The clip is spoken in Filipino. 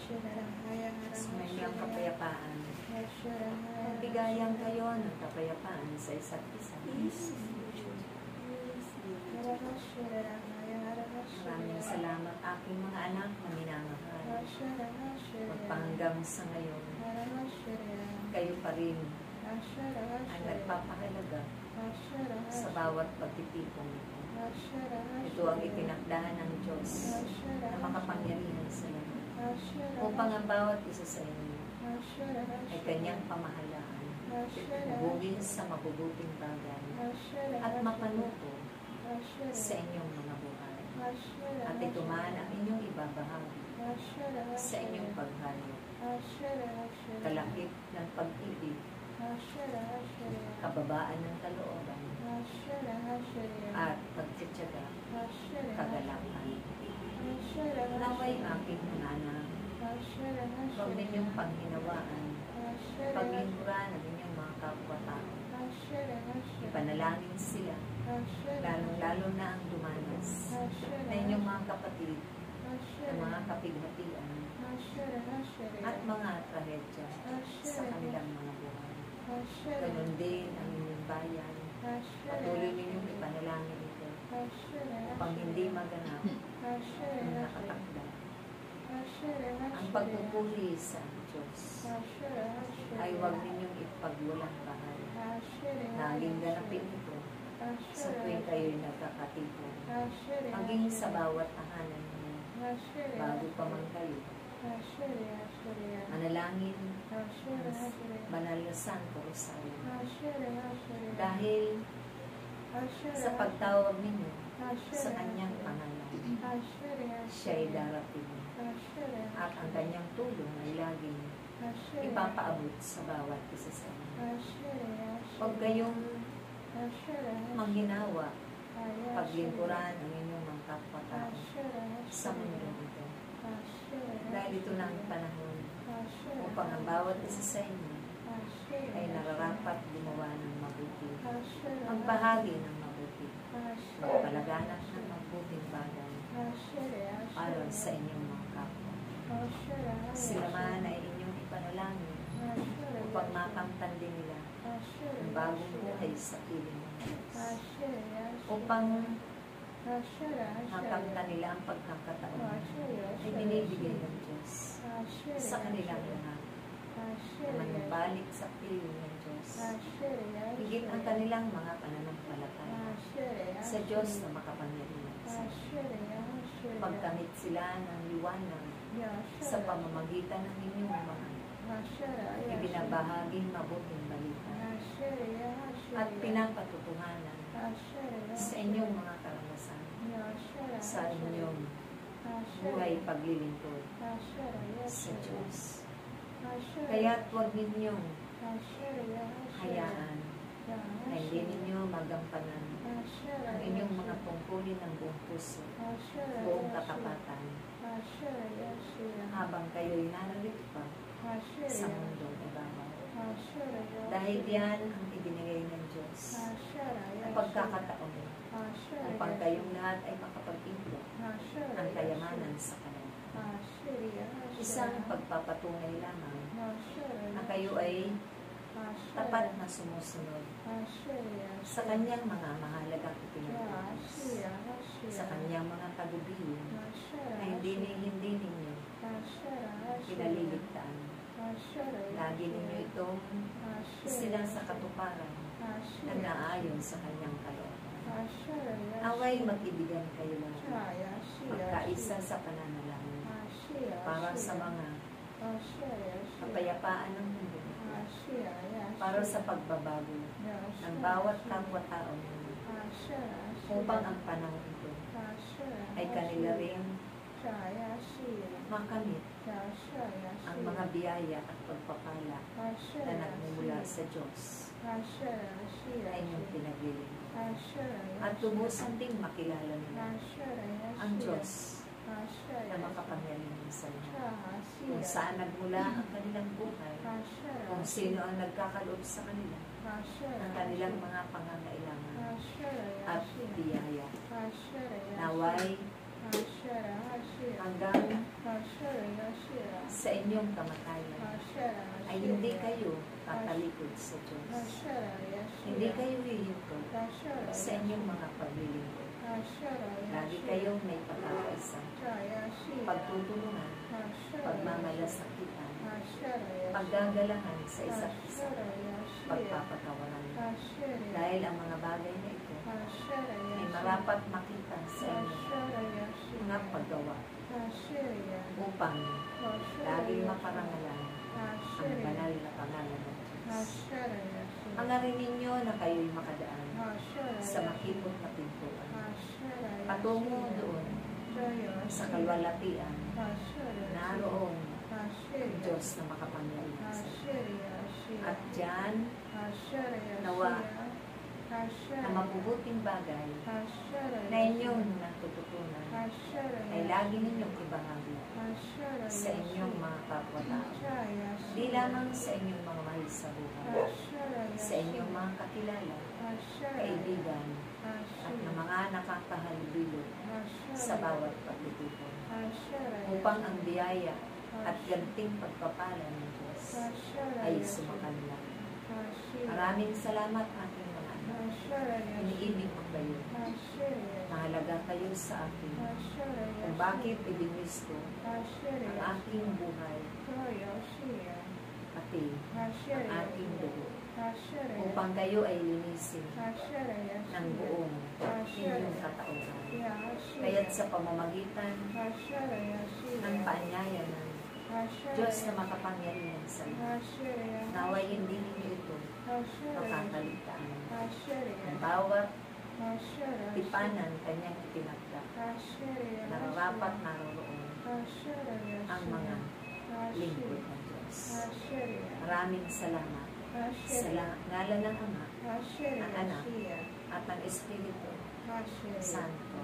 Sumainyo ang kapayapaan. Magbigayan kayo ng kapayapaan sa isa't isa. Maraming salamat aking mga anak na minamahal. Magpahanggang sa ngayon, kayo pa rin ang nagpapahalaga sa bawat pagtitipong ito. Ito ang itinakdahan ng Diyos na makapangyarihan sa lahat, upang ang bawat isa sa inyo ay kanyang pamahalaan, hubugin sa mabubuting bagay at mapanuto sa inyong mga buhay. At ito man ang inyong ibabahagi sa inyong paghayo, kalakip ng pag-ibig, kababaan ng kalooban, at pagtityaga, kagalakan. Naway aking mga anak, huwag ninyong panghinawaan, paglingkuran ng inyong mga kapwa-tao. Ipanalangin sila, lalong-lalo na ang dumanas na inyong mga kapatid, ng mga kapighatian, at mga trahedya sa kanilang mga buhay. Ganon din ang inyong bayan. Patuloy ninyong ipanalangin ito upang hindi maganap ang nakatakda. Ang pagpupuri sa Diyos ay huwag ninyong ipagwalang bahal. Naging ganapin ito sa tuwing kayo'y nagkakatipon, maging sa bawat tahanan ninyo, bago pa man kayo manalangin ang banal na Santo Rosario. Dahil sa pagtawag ninyo sa kanyang pangalan, siya'y darating at ang kanyang tulong ay laging ipapaabot sa bawat isa sa inyo. Huwag kayong manghinawa, paglingkuran ang inyong mga kapwa-tao sa mundo ito. Dahil ito na ang panahon upang ang bawat isa sa inyo ay nararapat gumawa ng mabuti, magbahagi ng mabuti, magpalaganap ng mabuting bagay para sa inyong mga kapwa. Sila man ay inyong ipanalangin upang makamtan din nila ang bagong buhay sa piling ng Diyos, upang makamtan nila ang pagkakataon ay binibigay ng Diyos sa kanilang lahat, na manubalik sa piling ng Diyos, higit ang kanilang mga pananampalataya sa Diyos na makapangyarihan. Pagkamit sila ng liwanag sa pamamagitan ng inyong mga ibinabahaging mabuting balita at pinapatutuhanan sa inyong mga karanasan, sa inyong buhay paglilingkod sa Diyos. Kaya't huwag ninyong hayaan na hindi ninyo magampanan ang inyong mga tungkulin ng buong puso, buong katapatan, habang kayo'y narito pa sa mundong ibabaw. Dahil yan ang ibinigay ng Diyos na pagkakataon upang kayong lahat ay makapag-ibig ang kayamanan sa Kanya. Isang pagpapatunay lamang na kayo ay tapat na sumusunod sa Kanyang mga mahalagang ipinagpapos, sa Kanyang mga tagubilin na hindi ninyo pinaliligtaan. Lagi ninyo itong sila sa katuparan na naayon sa Kanyang kalooban. Away mag-ibigan kayo lahat, magkaisa sa pananalangin para sa mga kapayapaan ng mundo, para sa pagbabago ng bawat kapwa-tao ninyo, upang ang panahon ito ay kanila rin makamit ang mga biyaya at pagpapala na nagmumula sa Diyos na inyong pinaglilingkod. At lubusan ding makilala nila ang Diyos na makapangyarihan sa lahat, kung saan nagmula ang kanilang buhay, kung sino ang nagkakaloob sa kanila, ang kanilang mga pangangailangan at biyaya. Naway hanggang sa inyong kamatayan, ay hindi kayo tatalikod sa Diyos. Hindi kayo hihintod sa inyong mga paglilingkod. Lagi kayong may pagkakaisa, pagtutulungan, pagmamalasakitan, paggagalangan sa isa't isa, pagpapatawaran. Dahil ang mga bagay na ito ay marapat makita sa inyo mga paggawa upang laging maparangalan ang banal na pangalan ng Diyos. Hangarin ninyo na kayo'y makadaan sa makipot na pintuan, patungo doon sa kalwalatian, naroon ang Diyos na makapangyarihan sa inyo. At diyan, nawa na mabubuting bagay na inyong natututunan ay lagi ninyong ibahagi sa inyong mga kapwa-tao. Di lamang sa inyong mga mahal sa buhay, sa inyong mga kakilala, kaibigan, at ng mga nakakahalubilo sa bawat pagtitipon, upang ang biyaya at ganting pagpapala ng Diyos ay sumakanla. Maraming salamat aking mga anak. Iniibig ko kayo. Mahalaga kayo sa akin. Kung bakit ibinis ko ang aking buhay, pati ang aking dugo, upang kayo ay linisin ng buong inyong katauhan. Kaya't sa pamamagitan ng paanyaya ng Diyos na makapangyarihan sa lahat, naway hindi ninyo ito makakaligtaan. Ang bawat tipanan kanyang itinagda, nararapat naroon ang mga lingkod ng Diyos. Maraming salamat sa ngalan ng Ama, ng Anak, at ng Espiritu Santo.